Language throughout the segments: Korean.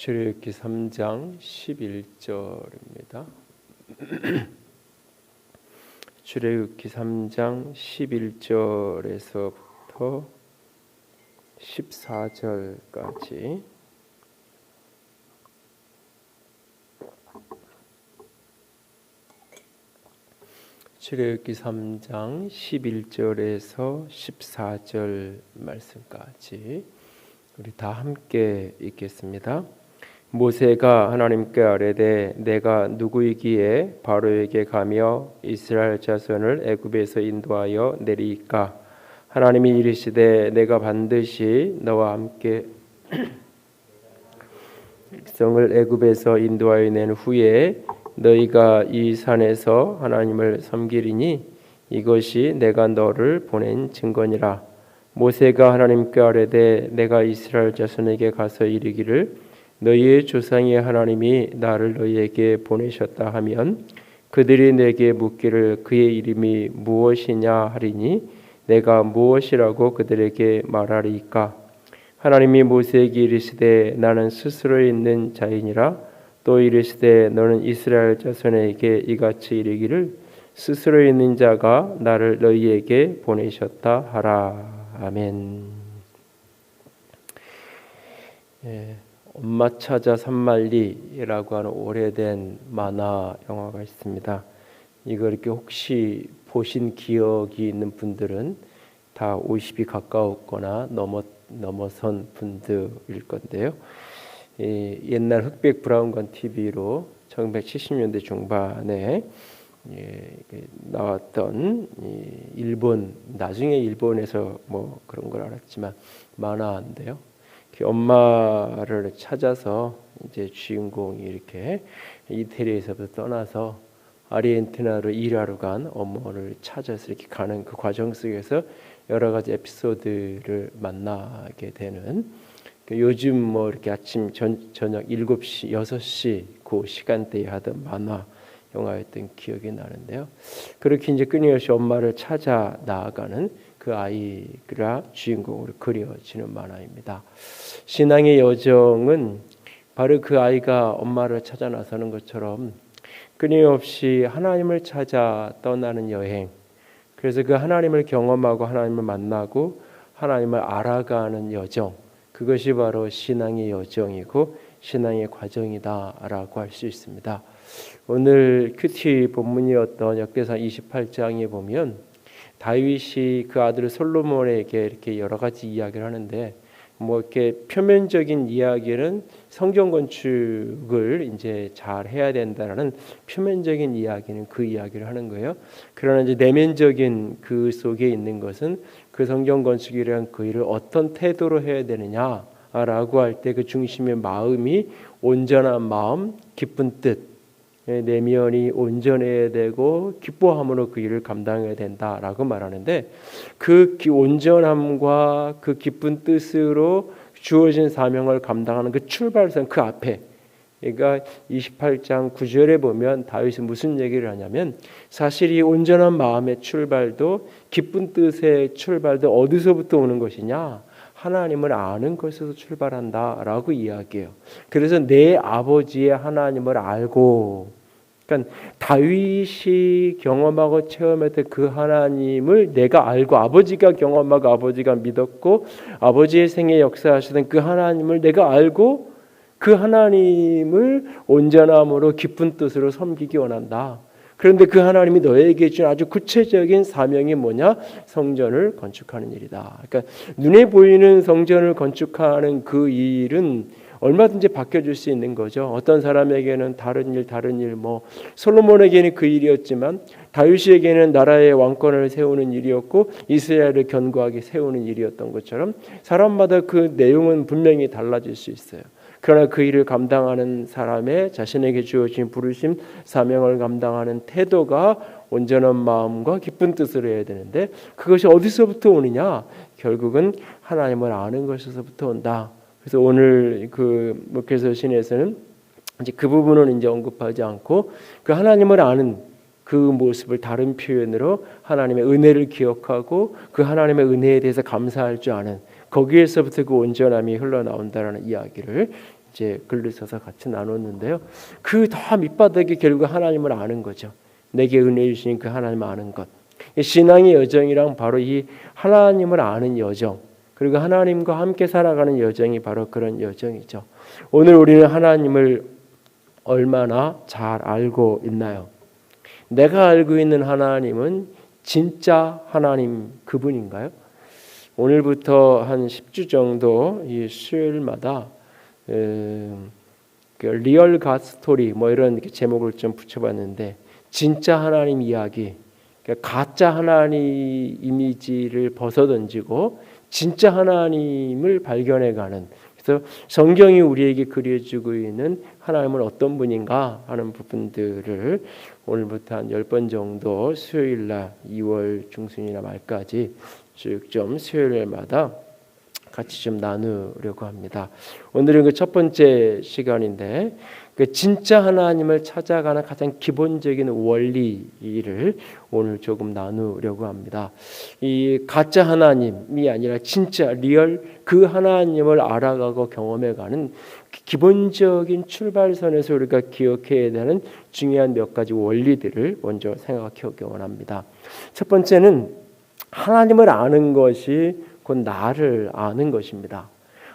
출애굽기 3장 11절입니다. 출애굽기 3장 11절에서부터 14절까지 출애굽기 3장 11절에서 14절 말씀까지 우리 다 함께 읽겠습니다. 모세가 하나님께 아뢰되 내가 누구이기에 바로에게 가며 이스라엘 자손을 애굽에서 인도하여 내리이까? 하나님이 이르시되 내가 반드시 너와 함께 백성을 애굽에서 인도하여 낸 후에 너희가 이 산에서 하나님을 섬기리니 이것이 내가 너를 보낸 증거니라. 모세가 하나님께 아뢰되 내가 이스라엘 자손에게 가서 이르기를 너희의 조상의 하나님이 나를 너희에게 보내셨다 하면 그들이 내게 묻기를 그의 이름이 무엇이냐 하리니 내가 무엇이라고 그들에게 말하리이까? 하나님이 모세에게 이르시되 나는 스스로 있는 자이니라. 또 이르시되 너는 이스라엘 자손에게 이같이 이르기를 스스로 있는 자가 나를 너희에게 보내셨다 하라. 아멘. 엄마 찾아 산말리라고 하는 오래된 만화 영화가 있습니다. 이거 이렇게 혹시 보신 기억이 있는 분들은 다 50이 가까웠거나 넘어선 분들일 건데요. 옛날 흑백 브라운관 TV로 1970년대 중반에 나왔던 일본, 나중에 일본에서 뭐 그런 걸 알았지만 만화인데요. 엄마를 찾아서 이제 주인공이 이렇게 이태리에서부터 떠나서 아르헨티나로 일하러 간 어머를 찾아서 이렇게 가는 그 과정 속에서 여러 가지 에피소드를 만나게 되는, 요즘 뭐 이렇게 아침 저녁 7시, 6시 그 시간대에 하던 만화 영화였던 기억이 나는데요. 그렇게 이제 끊임없이 엄마를 찾아 나아가는 그 아이가 주인공으로 그려지는 만화입니다. 신앙의 여정은 바로 그 아이가 엄마를 찾아 나서는 것처럼 끊임없이 하나님을 찾아 떠나는 여행, 그래서 그 하나님을 경험하고 하나님을 만나고 하나님을 알아가는 여정, 그것이 바로 신앙의 여정이고 신앙의 과정이다라고 할 수 있습니다. 오늘 큐티 본문이었던 역대상 28장에 보면 다윗이 그 아들 솔로몬에게 이렇게 여러 가지 이야기를 하는데, 뭐 이렇게 표면적인 이야기는 성전 건축을 이제 잘 해야 된다라는 표면적인 이야기는 그 이야기를 하는 거예요. 그러나 이제 내면적인 그 속에 있는 것은 그 성전 건축이란 그 일을 어떤 태도로 해야 되느냐라고 할 때 그 중심의 마음이 온전한 마음, 기쁜 뜻, 내면이 온전해야 되고 기뻐함으로 그 일을 감당해야 된다라고 말하는데, 그 온전함과 그 기쁜 뜻으로 주어진 사명을 감당하는 그 출발선, 그 앞에, 그러니까 28장 9절에 보면 다윗이 무슨 얘기를 하냐면, 사실 이 온전한 마음의 출발도 기쁜 뜻의 출발도 어디서부터 오는 것이냐? 하나님을 아는 것에서 출발한다라고 이야기해요. 그래서 내 아버지의 하나님을 알고, 그러니까 다윗이 경험하고 체험했던 그 하나님을 내가 알고, 아버지가 경험하고 아버지가 믿었고 아버지의 생애 역사하시던 그 하나님을 내가 알고 그 하나님을 온전함으로 기쁜 뜻으로 섬기기 원한다. 그런데 그 하나님이 너에게 준 아주 구체적인 사명이 뭐냐? 성전을 건축하는 일이다. 그러니까 눈에 보이는 성전을 건축하는 그 일은 얼마든지 바뀌어질 수 있는 거죠. 어떤 사람에게는 다른 일, 뭐 솔로몬에게는 그 일이었지만 다윗에게는 나라의 왕권을 세우는 일이었고 이스라엘을 견고하게 세우는 일이었던 것처럼 사람마다 그 내용은 분명히 달라질 수 있어요. 그러나 그 일을 감당하는 사람의 자신에게 주어진 부르심, 사명을 감당하는 태도가 온전한 마음과 기쁜 뜻으로 해야 되는데, 그것이 어디서부터 오느냐? 결국은 하나님을 아는 것에서부터 온다. 그래서 오늘 그 목회서신에서는 이제 그 부분은 이제 언급하지 않고 그 하나님을 아는 그 모습을 다른 표현으로 하나님의 은혜를 기억하고 그 하나님의 은혜에 대해서 감사할 줄 아는, 거기에서부터 그 온전함이 흘러나온다라는 이야기를 이제 글을 써서 같이 나눴는데요. 그 더 밑바닥이 결국 하나님을 아는 거죠. 내게 은혜 주신 그 하나님을 아는 것. 신앙의 여정이랑 바로 이 하나님을 아는 여정, 그리고 하나님과 함께 살아가는 여정이 바로 그런 여정이죠. 오늘 우리는 하나님을 얼마나 잘 알고 있나요? 내가 알고 있는 하나님은 진짜 하나님 그분인가요? 오늘부터 한 10주 정도 이 수요일마다 리얼 갓 스토리 뭐 이런 제목을 좀 붙여봤는데, 진짜 하나님 이야기, 가짜 하나님 이미지를 벗어던지고 진짜 하나님을 발견해가는, 그래서 성경이 우리에게 그려주고 있는 하나님은 어떤 분인가 하는 부분들을 오늘부터 한 10번 정도 수요일날 2월 중순이나 말까지 쭉 좀 수요일마다 같이 좀 나누려고 합니다. 오늘은 그 첫 번째 시간인데, 그 진짜 하나님을 찾아가는 가장 기본적인 원리를 오늘 조금 나누려고 합니다. 이 가짜 하나님이 아니라 진짜 리얼 그 하나님을 알아가고 경험해가는 기본적인 출발선에서 우리가 기억해야 되는 중요한 몇 가지 원리들을 먼저 생각하기 원합니다. 첫 번째는 하나님을 아는 것이 곧 나를 아는 것입니다.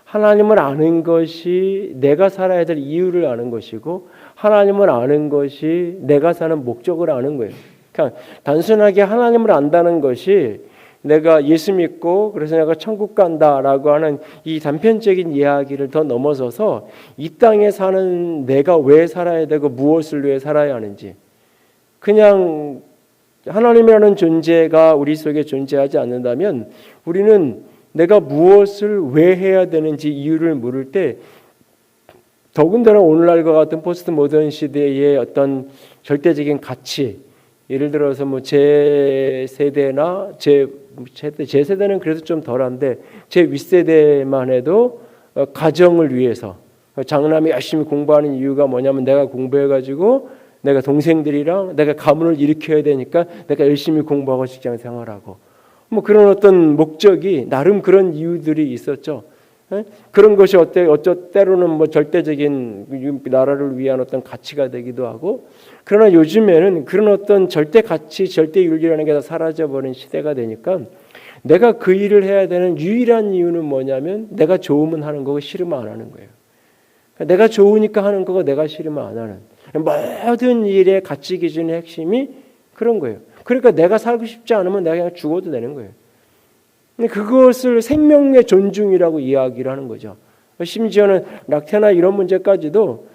하나님을 아는 것이 내가 살아야 될 이유를 아는 것이고, 하나님을 아는 것이 내가 사는 목적을 아는 거예요. 그러니까 단순하게 하나님을 안다는 것이 내가 예수 믿고 그래서 내가 천국 간다라고 하는 이 단편적인 이야기를 더 넘어서서 이 땅에 사는 내가 왜 살아야 되고 무엇을 위해 살아야 하는지, 그냥 하나님이라는 존재가 우리 속에 존재하지 않는다면 우리는 내가 무엇을 왜 해야 되는지 이유를 물을 때, 더군다나 오늘날과 같은 포스트 모던 시대의 어떤 절대적인 가치, 예를 들어서 뭐 제 세대나 제 세대는 그래도 좀 덜한데 제 윗세대만 해도 가정을 위해서, 장남이 열심히 공부하는 이유가 뭐냐면 내가 공부해가지고 내가 동생들이랑 내가 가문을 일으켜야 되니까 내가 열심히 공부하고 직장 생활하고, 뭐 그런 어떤 목적이 나름 그런 이유들이 있었죠. 그런 것이 때로는 뭐 절대적인 나라를 위한 어떤 가치가 되기도 하고, 그러나 요즘에는 그런 어떤 절대 가치, 절대 윤리라는 게 다 사라져버린 시대가 되니까 내가 그 일을 해야 되는 유일한 이유는 뭐냐면 내가 좋으면 하는 거고 싫으면 안 하는 거예요. 내가 좋으니까 하는 거고 내가 싫으면 안 하는, 모든 일의 가치 기준의 핵심이 그런 거예요. 그러니까 내가 살고 싶지 않으면 내가 그냥 죽어도 되는 거예요. 근데 그것을 생명의 존중이라고 이야기를 하는 거죠. 심지어는 낙태나 이런 문제까지도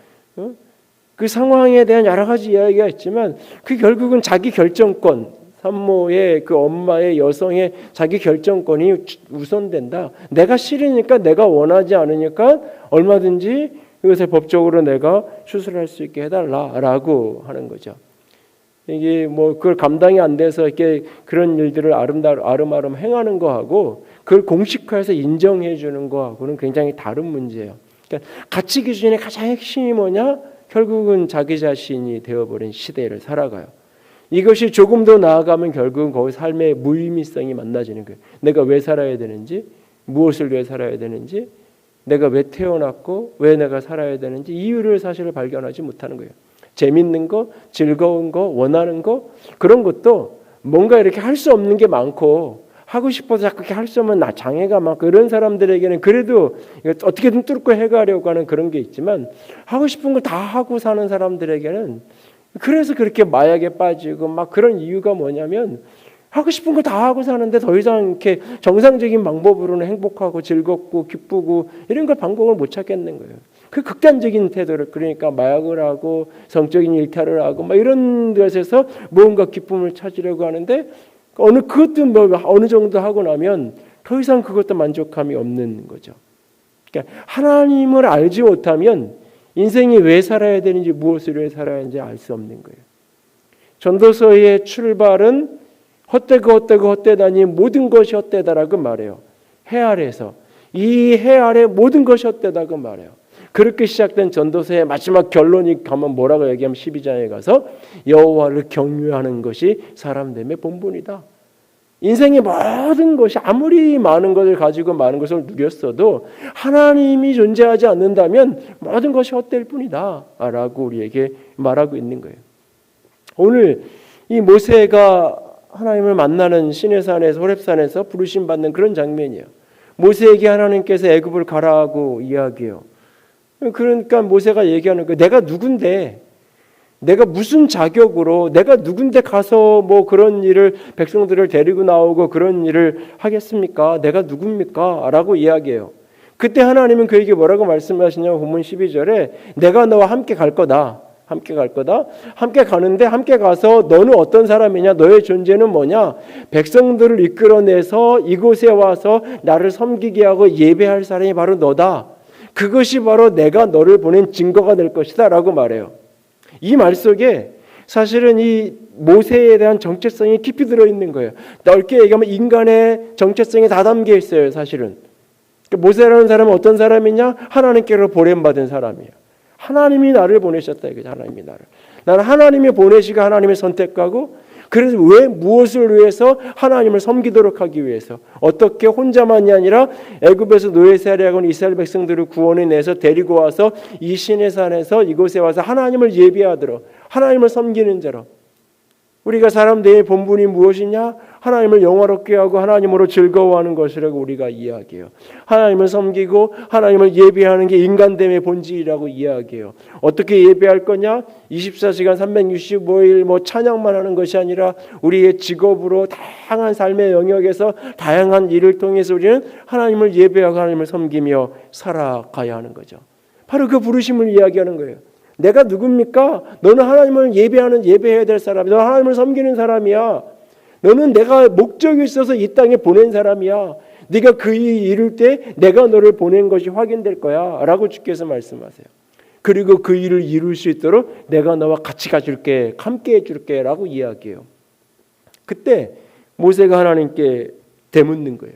그 상황에 대한 여러 가지 이야기가 있지만 그 결국은 자기 결정권, 산모의 그 엄마의 여성의 자기 결정권이 우선된다. 내가 싫으니까, 내가 원하지 않으니까 얼마든지 이것을 법적으로 내가 수술할 수 있게 해달라라고 하는 거죠. 이게 뭐 그걸 감당이 안 돼서 이렇게 그런 일들을 아름아름 행하는 거하고 그걸 공식화해서 인정해 주는 거하고는 굉장히 다른 문제예요. 그러니까 가치 기준의 가장 핵심이 뭐냐? 결국은 자기 자신이 되어버린 시대를 살아가요. 이것이 조금 더 나아가면 결국은 거기 삶의 무의미성이 만나지는 거예요. 내가 왜 살아야 되는지, 무엇을 위해 살아야 되는지, 내가 왜 태어났고 왜 내가 살아야 되는지 이유를 사실 발견하지 못하는 거예요. 재밌는 거, 즐거운 거, 원하는 거, 그런 것도 뭔가 이렇게 할 수 없는 게 많고 하고 싶어서 자꾸 이렇게 할 수 없는 장애가 많고 이런 사람들에게는 그래도 어떻게든 뚫고 해가려고 하는 그런 게 있지만, 하고 싶은 걸 다 하고 사는 사람들에게는, 그래서 그렇게 마약에 빠지고 막 그런 이유가 뭐냐면 하고 싶은 거 다 하고 사는데 더 이상 이렇게 정상적인 방법으로는 행복하고 즐겁고 기쁘고 이런 걸 방법을 못 찾겠는 거예요. 그 극단적인 태도를, 그러니까 마약을 하고 성적인 일탈을 하고 막 이런 것에서 무언가 기쁨을 찾으려고 하는데 그것도 뭐 어느 정도 하고 나면 더 이상 그것도 만족감이 없는 거죠. 그러니까 하나님을 알지 못하면 인생이 왜 살아야 되는지, 무엇을 위해 살아야 하는지 알 수 없는 거예요. 전도서의 출발은 헛되다니 모든 것이 헛되다라고 말해요. 해 아래에서 이 해 아래 모든 것이 헛되다고 말해요. 그렇게 시작된 전도서의 마지막 결론이 가면 뭐라고 얘기하면 12장에 가서 여호와를 경외하는 것이 사람됨의 본분이다. 인생의 모든 것이 아무리 많은 것을 가지고 많은 것을 누렸어도 하나님이 존재하지 않는다면 모든 것이 헛될 뿐이다 라고 우리에게 말하고 있는 거예요. 오늘 이 모세가 하나님을 만나는 시내산에서 호렙산에서 부르심 받는 그런 장면이에요. 모세에게 하나님께서 애굽을 가라고 이야기해요. 그러니까 모세가 얘기하는 거예요. 내가 누군데, 내가 무슨 자격으로, 내가 누군데 가서 뭐 그런 일을, 백성들을 데리고 나오고 그런 일을 하겠습니까? 내가 누굽니까? 라고 이야기해요. 그때 하나님은 그에게 뭐라고 말씀하시냐면 본문 12절에 내가 너와 함께 갈 거다. 함께 갈 거다. 함께 가는데 함께 가서 너는 어떤 사람이냐? 너의 존재는 뭐냐? 백성들을 이끌어내서 이곳에 와서 나를 섬기게 하고 예배할 사람이 바로 너다. 그것이 바로 내가 너를 보낸 증거가 될 것이다 라고 말해요. 이 말 속에 사실은 이 모세에 대한 정체성이 깊이 들어있는 거예요. 넓게 얘기하면 인간의 정체성이 다 담겨 있어요. 사실은 모세라는 사람은 어떤 사람이냐? 하나님께로 보냄받은 사람이에요. 하나님이 나를 보내셨다 이거죠. 하나님이 나는 하나님이 보내시고 하나님을 선택하고, 그래서 왜 무엇을 위해서? 하나님을 섬기도록 하기 위해서. 어떻게? 혼자만이 아니라 애굽에서 노예살이 하고 이스라엘 백성들을 구원해내서 데리고 와서 이 시내산에서 이곳에 와서 하나님을 예배하도록, 하나님을 섬기는 자로. 우리가 사람들의 본분이 무엇이냐? 하나님을 영화롭게 하고 하나님으로 즐거워하는 것이라고 우리가 이야기해요. 하나님을 섬기고 하나님을 예배하는 게 인간됨의 본질이라고 이야기해요. 어떻게 예배할 거냐? 24시간 365일 뭐 찬양만 하는 것이 아니라 우리의 직업으로 다양한 삶의 영역에서 다양한 일을 통해서 우리는 하나님을 예배하고 하나님을 섬기며 살아가야 하는 거죠. 바로 그 부르심을 이야기하는 거예요. 내가 누굽니까? 너는 하나님을 예배해야 될 사람이야. 너는 하나님을 섬기는 사람이야. 너는 내가 목적이 있어서 이 땅에 보낸 사람이야. 네가 그 일을 이룰 때 내가 너를 보낸 것이 확인될 거야 라고 주께서 말씀하세요. 그리고 그 일을 이룰 수 있도록 내가 너와 같이 가줄게, 함께 해줄게 라고 이야기해요. 그때 모세가 하나님께 되묻는 거예요.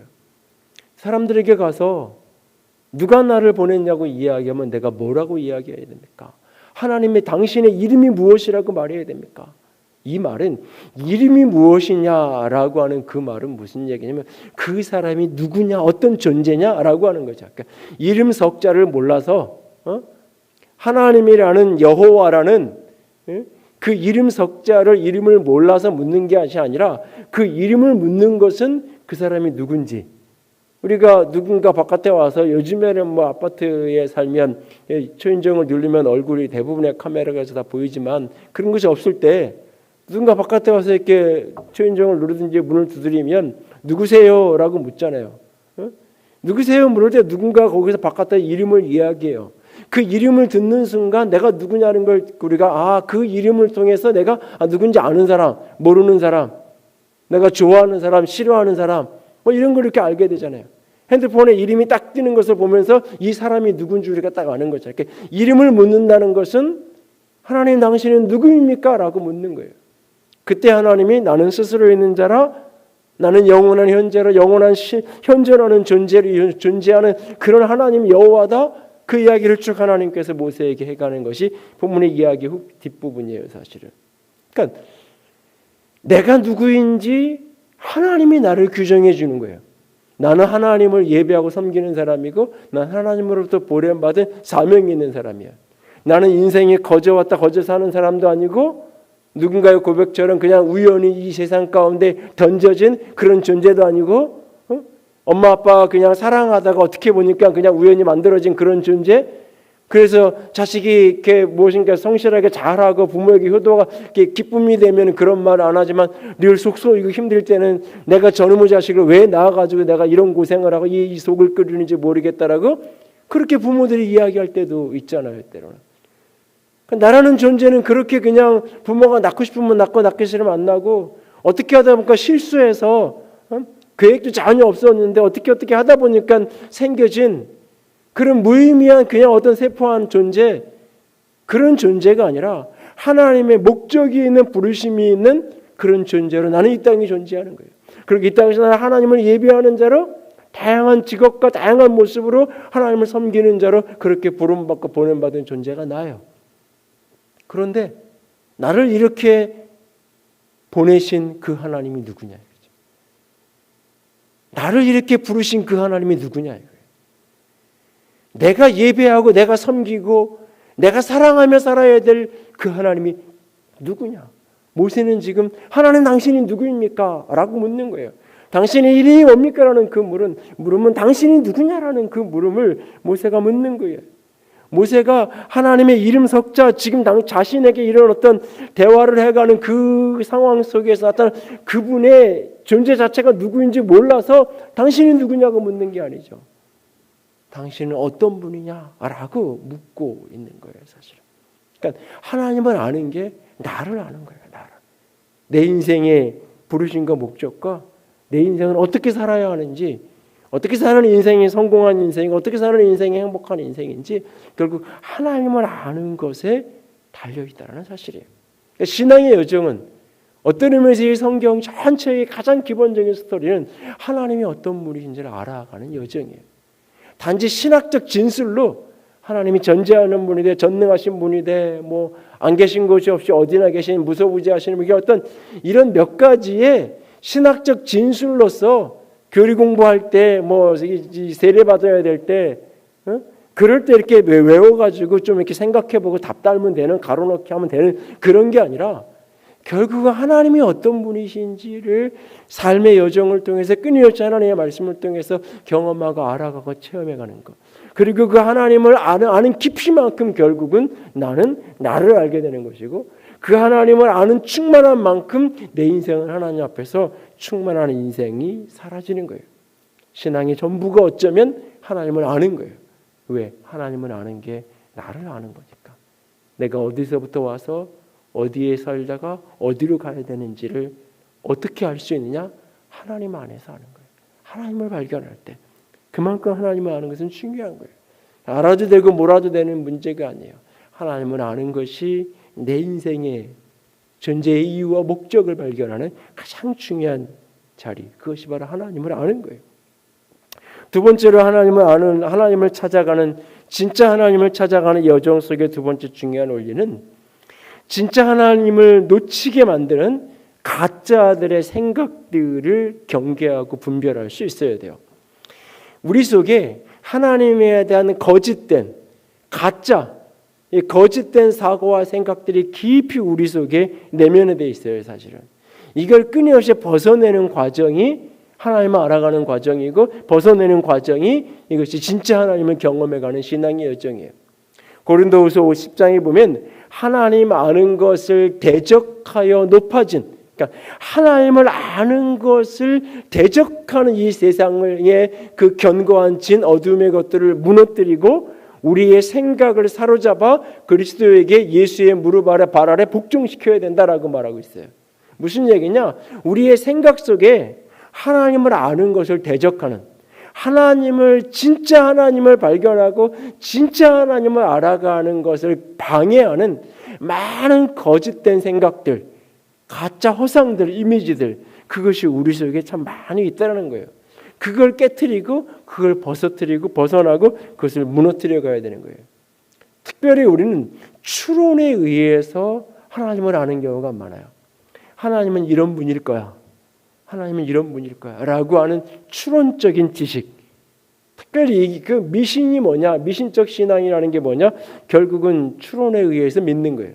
사람들에게 가서 누가 나를 보냈냐고 이야기하면 내가 뭐라고 이야기해야 됩니까? 하나님의 당신의 이름이 무엇이라고 말해야 됩니까? 이 말은 이름이 무엇이냐라고 하는 그 말은 무슨 얘기냐면 그 사람이 누구냐, 어떤 존재냐라고 하는 거죠. 그러니까 이름 석자를 몰라서 하나님이라는 여호와라는 그 이름 석자를 이름을 몰라서 묻는 게 아니라 그 이름을 묻는 것은 그 사람이 누군지. 우리가 누군가 바깥에 와서 요즘에는 뭐 아파트에 살면 초인종을 누르면 얼굴이 대부분의 카메라에서 다 보이지만 그런 것이 없을 때 누군가 바깥에 와서 이렇게 초인종을 누르든지 문을 두드리면 누구세요? 라고 묻잖아요. 누구세요? 물을 때 누군가 거기서 바깥에 이름을 이야기해요. 그 이름을 듣는 순간 내가 누구냐는 걸 우리가 그 이름을 통해서 내가 누군지 아는 사람, 모르는 사람, 내가 좋아하는 사람, 싫어하는 사람 뭐 이런 걸 이렇게 알게 되잖아요. 핸드폰에 이름이 딱 뜨는 것을 보면서 이 사람이 누군지 우리가 딱 아는 거죠. 이렇게 이름을 묻는다는 것은 하나님 당신은 누구입니까? 라고 묻는 거예요. 그때 하나님이 나는 스스로 있는 자라, 나는 영원한 현재로 영원한 현존하는 존재로 존재하는 그런 하나님 여호와다. 그 이야기를 쭉 하나님께서 모세에게 해가는 것이 본문의 이야기 뒷부분이에요. 사실은. 그러니까 내가 누구인지 하나님이 나를 규정해 주는 거예요. 나는 하나님을 예배하고 섬기는 사람이고 난 하나님으로부터 보냄받은 사명이 있는 사람이야. 나는 인생에 거저 왔다 거저 사는 사람도 아니고 누군가의 고백처럼 그냥 우연히 이 세상 가운데 던져진 그런 존재도 아니고 엄마 아빠가 그냥 사랑하다가 어떻게 보니까 그냥 우연히 만들어진 그런 존재. 그래서 자식이 이렇게 무엇인가 성실하게 잘하고 부모에게 효도가 이렇게 기쁨이 되면 그런 말 안 하지만 늘 속 쏘이고 힘들 때는 내가 저놈의 자식을 왜 낳아가지고 내가 이런 고생을 하고 이 속을 끓이는지 모르겠다라고 그렇게 부모들이 이야기할 때도 있잖아요. 때로는. 나라는 존재는 그렇게 그냥 부모가 낳고 싶으면 낳고 낳기 싫으면 안 낳고 어떻게 하다 보니까 실수해서 계획도 전혀 없었는데 어떻게 하다 보니까 생겨진 그런 무의미한 그냥 어떤 세포한 존재, 그런 존재가 아니라 하나님의 목적이 있는 부르심이 있는 그런 존재로 나는 이 땅에 존재하는 거예요. 그리고 이 땅에서 나는 하나님을 예배하는 자로 다양한 직업과 다양한 모습으로 하나님을 섬기는 자로 그렇게 부름받고 보냄받은 존재가 나예요. 그런데 나를 이렇게 보내신 그 하나님이 누구냐? 나를 이렇게 부르신 그 하나님이 누구냐 이거예요. 내가 예배하고 내가 섬기고 내가 사랑하며 살아야 될 그 하나님이 누구냐. 모세는 지금 하나님 당신이 누구입니까? 라고 묻는 거예요. 당신의 이름이 뭡니까? 라는 그 물음은 당신이 누구냐라는 그 물음을 모세가 묻는 거예요. 모세가 하나님의 이름 석자 지금 자신에게 이런 어떤 대화를 해가는 그 상황 속에서 나타난 그분의 존재 자체가 누구인지 몰라서 당신이 누구냐고 묻는 게 아니죠. 당신은 어떤 분이냐라고 묻고 있는 거예요, 사실은. 그러니까 하나님을 아는 게 나를 아는 거예요, 나를. 내 인생의 부르심과 목적과 내 인생은 어떻게 살아야 하는지, 어떻게 사는 인생이 성공한 인생이 어떻게 사는 인생이 행복한 인생인지 결국 하나님을 아는 것에 달려있다는 사실이에요. 그러니까 신앙의 여정은 어떤 의미에서 이 성경 전체의 가장 기본적인 스토리는 하나님이 어떤 분이신지를 알아가는 여정이에요. 단지 신학적 진술로 하나님이 전지하는 분이되 전능하신 분이되 뭐 안 계신 곳이 없이 어디나 계신 무소부지하시는 분이 어떤 이런 몇 가지의 신학적 진술로서 교리 공부할 때 뭐 세례 받아야 될 때 그럴 때 이렇게 외워가지고 좀 이렇게 생각해보고 답 달면 되는 가로넣기 하면 되는 그런 게 아니라 결국은 하나님이 어떤 분이신지를 삶의 여정을 통해서 끊임없이 하나님의 말씀을 통해서 경험하고 알아가고 체험해가는 것. 그리고 그 하나님을 아는 깊이만큼 결국은 나는 나를 알게 되는 것이고 그 하나님을 아는 충만한 만큼 내 인생은 하나님 앞에서 충만한 인생이 사라지는 거예요. 신앙의 전부가 어쩌면 하나님을 아는 거예요. 왜? 하나님을 아는 게 나를 아는 거니까. 내가 어디서부터 와서 어디에 살다가 어디로 가야 되는지를 어떻게 알 수 있느냐? 하나님 안에서 아는 거예요. 하나님을 발견할 때. 그만큼 하나님을 아는 것은 중요한 거예요. 알아도 되고 몰아도 되는 문제가 아니에요. 하나님을 아는 것이 내 인생의 존재의 이유와 목적을 발견하는 가장 중요한 자리. 그것이 바로 하나님을 아는 거예요. 두 번째로 하나님을 찾아가는 진짜 하나님을 찾아가는 여정 속의 두 번째 중요한 원리는 진짜 하나님을 놓치게 만드는 가짜들의 생각들을 경계하고 분별할 수 있어야 돼요. 우리 속에 하나님에 대한 거짓된 가짜, 거짓된 사고와 생각들이 깊이 우리 속에 내면에 돼 있어요, 사실은. 이걸 끊임없이 벗어내는 과정이 하나님을 알아가는 과정이고 벗어내는 과정이 이것이 진짜 하나님을 경험해가는 신앙의 여정이에요. 고린도후서 10장에 보면 하나님 아는 것을 대적하여 높아진, 그러니까 하나님을 아는 것을 대적하는 이 세상의 그 견고한 진 어둠의 것들을 무너뜨리고 우리의 생각을 사로잡아 그리스도에게 예수의 무릎 아래 발 아래 복종시켜야 된다라고 말하고 있어요. 무슨 얘기냐? 우리의 생각 속에 하나님을 아는 것을 대적하는, 하나님을 진짜 하나님을 발견하고 진짜 하나님을 알아가는 것을 방해하는 많은 거짓된 생각들, 가짜 허상들, 이미지들, 그것이 우리 속에 참 많이 있다는 거예요. 그걸 깨트리고 그걸 벗어나고 그것을 무너뜨려 가야 되는 거예요. 특별히 우리는 추론에 의해서 하나님을 아는 경우가 많아요. 하나님은 이런 분일 거야. 하나님은 이런 분일 거야 라고 하는 추론적인 지식. 특별히 그 미신이 뭐냐, 미신적 신앙이라는 게 뭐냐, 결국은 추론에 의해서 믿는 거예요.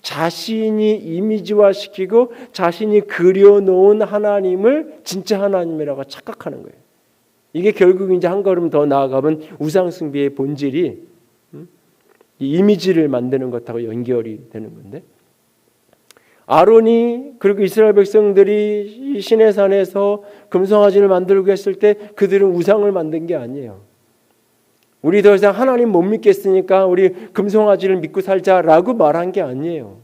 자신이 이미지화시키고 자신이 그려놓은 하나님을 진짜 하나님이라고 착각하는 거예요. 이게 결국 이제 한 걸음 더 나아가면 우상숭배의 본질이 이 이미지를 만드는 것하고 연결이 되는 건데, 아론이 그리고 이스라엘 백성들이 시내산에서 금송아지를 만들고 했을 때 그들은 우상을 만든 게 아니에요. 우리 더 이상 하나님 못 믿겠으니까 우리 금송아지를 믿고 살자라고 말한 게 아니에요.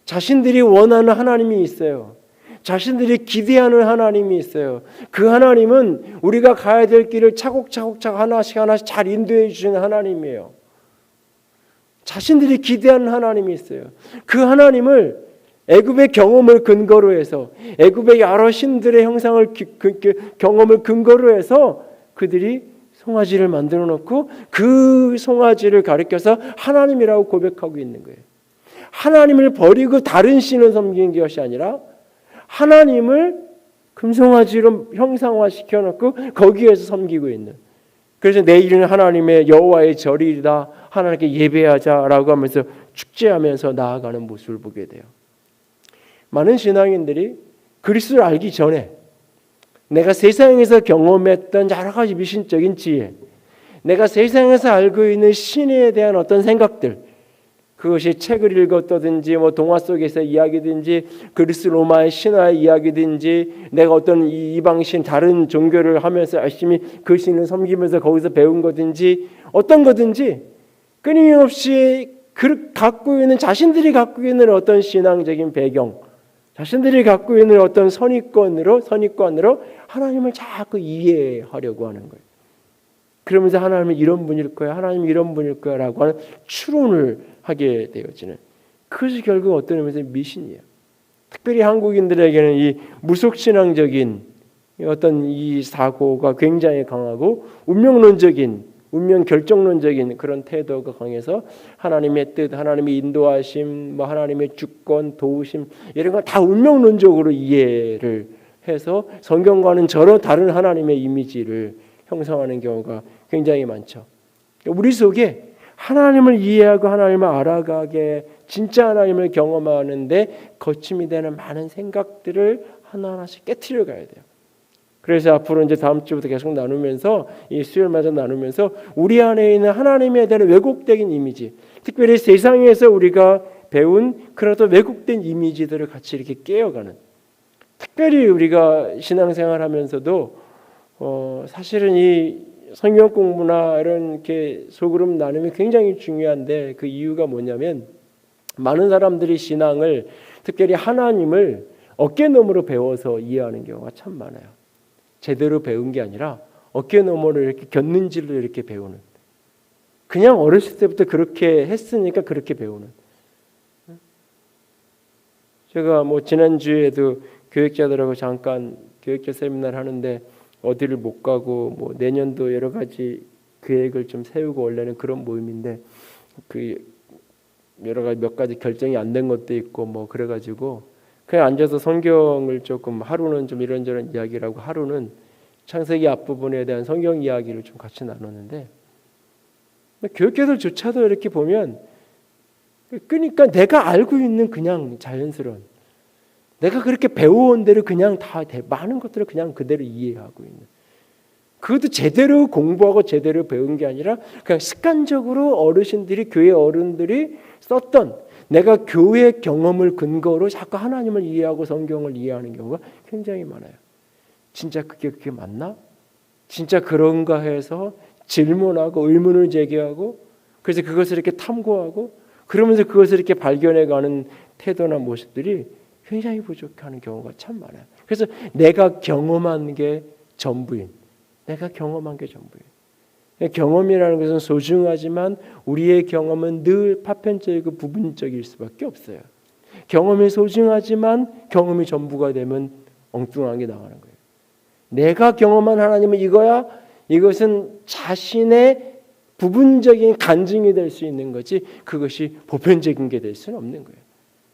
자신들이 원하는 하나님이 있어요. 자신들이 기대하는 하나님이 있어요. 그 하나님은 우리가 가야 될 길을 차곡차곡 하나씩 잘 인도해 주시는 하나님이에요. 자신들이 기대하는 하나님이 있어요. 그 하나님을 애굽의 경험을 근거로 해서, 애굽의 여러 신들의 형상을 경험을 근거로 해서 그들이 송아지를 만들어 놓고 그 송아지를 가리켜서 하나님이라고 고백하고 있는 거예요. 하나님을 버리고 다른 신을 섬기는 것이 아니라 하나님을 금송아지로 형상화시켜 놓고 거기에서 섬기고 있는. 그래서 내일은 하나님의 여호와의 절이다. 하나님께 예배하자라고 하면서 축제하면서 나아가는 모습을 보게 돼요. 많은 신앙인들이 그리스도를 알기 전에 내가 세상에서 경험했던 여러 가지 미신적인 지혜, 내가 세상에서 알고 있는 신에 대한 어떤 생각들, 그것이 책을 읽었다든지 뭐 동화 속에서 이야기든지 그리스 로마의 신화의 이야기든지 내가 어떤 이방신 다른 종교를 하면서 열심히 그 신을 섬기면서 거기서 배운 거든지 어떤 거든지 끊임없이 갖고 있는 자신들이 갖고 있는 어떤 신앙적인 배경, 자신들이 갖고 있는 어떤 선입관으로 하나님을 자꾸 이해하려고 하는 거예요. 그러면서 하나님은 이런 분일 거야, 하나님은 이런 분일 거야라고 하는 추론을 하게 되어지는. 그것이 결국 어떤 의미에서 미신이에요. 특별히 한국인들에게는 이 무속신앙적인 어떤 이 사고가 굉장히 강하고 운명 결정론적인 그런 태도가 강해서 하나님의 뜻, 하나님의 인도하심, 뭐 하나님의 주권, 도우심 이런 걸 다 운명론적으로 이해를 해서 성경과는 전혀 다른 하나님의 이미지를 형성하는 경우가 굉장히 많죠. 우리 속에 하나님을 이해하고 하나님을 알아가게 진짜 하나님을 경험하는데 거침이 되는 많은 생각들을 하나하나씩 깨트려 가야 돼요. 그래서 앞으로 이제 다음 주부터 계속 나누면서 이 수요일마다 나누면서 우리 안에 있는 하나님에 대한 왜곡된 이미지, 특별히 세상에서 우리가 배운 그런 또 왜곡된 이미지들을 같이 이렇게 깨어가는. 특별히 우리가 신앙생활하면서도 사실은 이 성경 공부나 이런 이렇게 소그룹 나눔이 굉장히 중요한데 그 이유가 뭐냐면 많은 사람들이 신앙을 특별히 하나님을 어깨너머로 배워서 이해하는 경우가 참 많아요. 제대로 배운 게 아니라 어깨너머로 이렇게 곁눈질로 이렇게 배우는. 그냥 어렸을 때부터 그렇게 했으니까 그렇게 배우는. 제가 뭐 지난주에도 교육자들하고 잠깐 교육자 세미나를 하는데 어디를 못 가고 뭐 내년도 여러 가지 계획을 좀 세우고 원래는 그런 모임인데 그 여러 가지 몇 가지 결정이 안 된 것도 있고 뭐 그래가지고 그냥 앉아서 성경을 조금 하루는 좀 이런저런 이야기를 하고 하루는 창세기 앞부분에 대한 성경 이야기를 좀 같이 나누는데 교육자들조차도 이렇게 보면 그러니까 내가 알고 있는 그냥 자연스러운 내가 그렇게 배워온 대로 그냥 다 많은 것들을 그냥 그대로 이해하고 있는 그것도 제대로 공부하고 제대로 배운 게 아니라 그냥 습관적으로 어르신들이 교회 어른들이 썼던 내가 교회 경험을 근거로 자꾸 하나님을 이해하고 성경을 이해하는 경우가 굉장히 많아요. 진짜 그게 맞나? 진짜 그런가 해서 질문하고 의문을 제기하고 그래서 그것을 이렇게 탐구하고 그러면서 그것을 이렇게 발견해가는 태도나 모습들이 굉장히 부족하는 경우가 참 많아요. 그래서 내가 경험한 게 전부인 내가 경험한 게 전부예요. 경험이라는 것은 소중하지만 우리의 경험은 늘 파편적이고 부분적일 수밖에 없어요. 경험이 소중하지만 경험이 전부가 되면 엉뚱하게 나가는 거예요. 내가 경험한 하나님은 이거야. 이것은 자신의 부분적인 간증이 될 수 있는 거지 그것이 보편적인 게 될 수는 없는 거예요.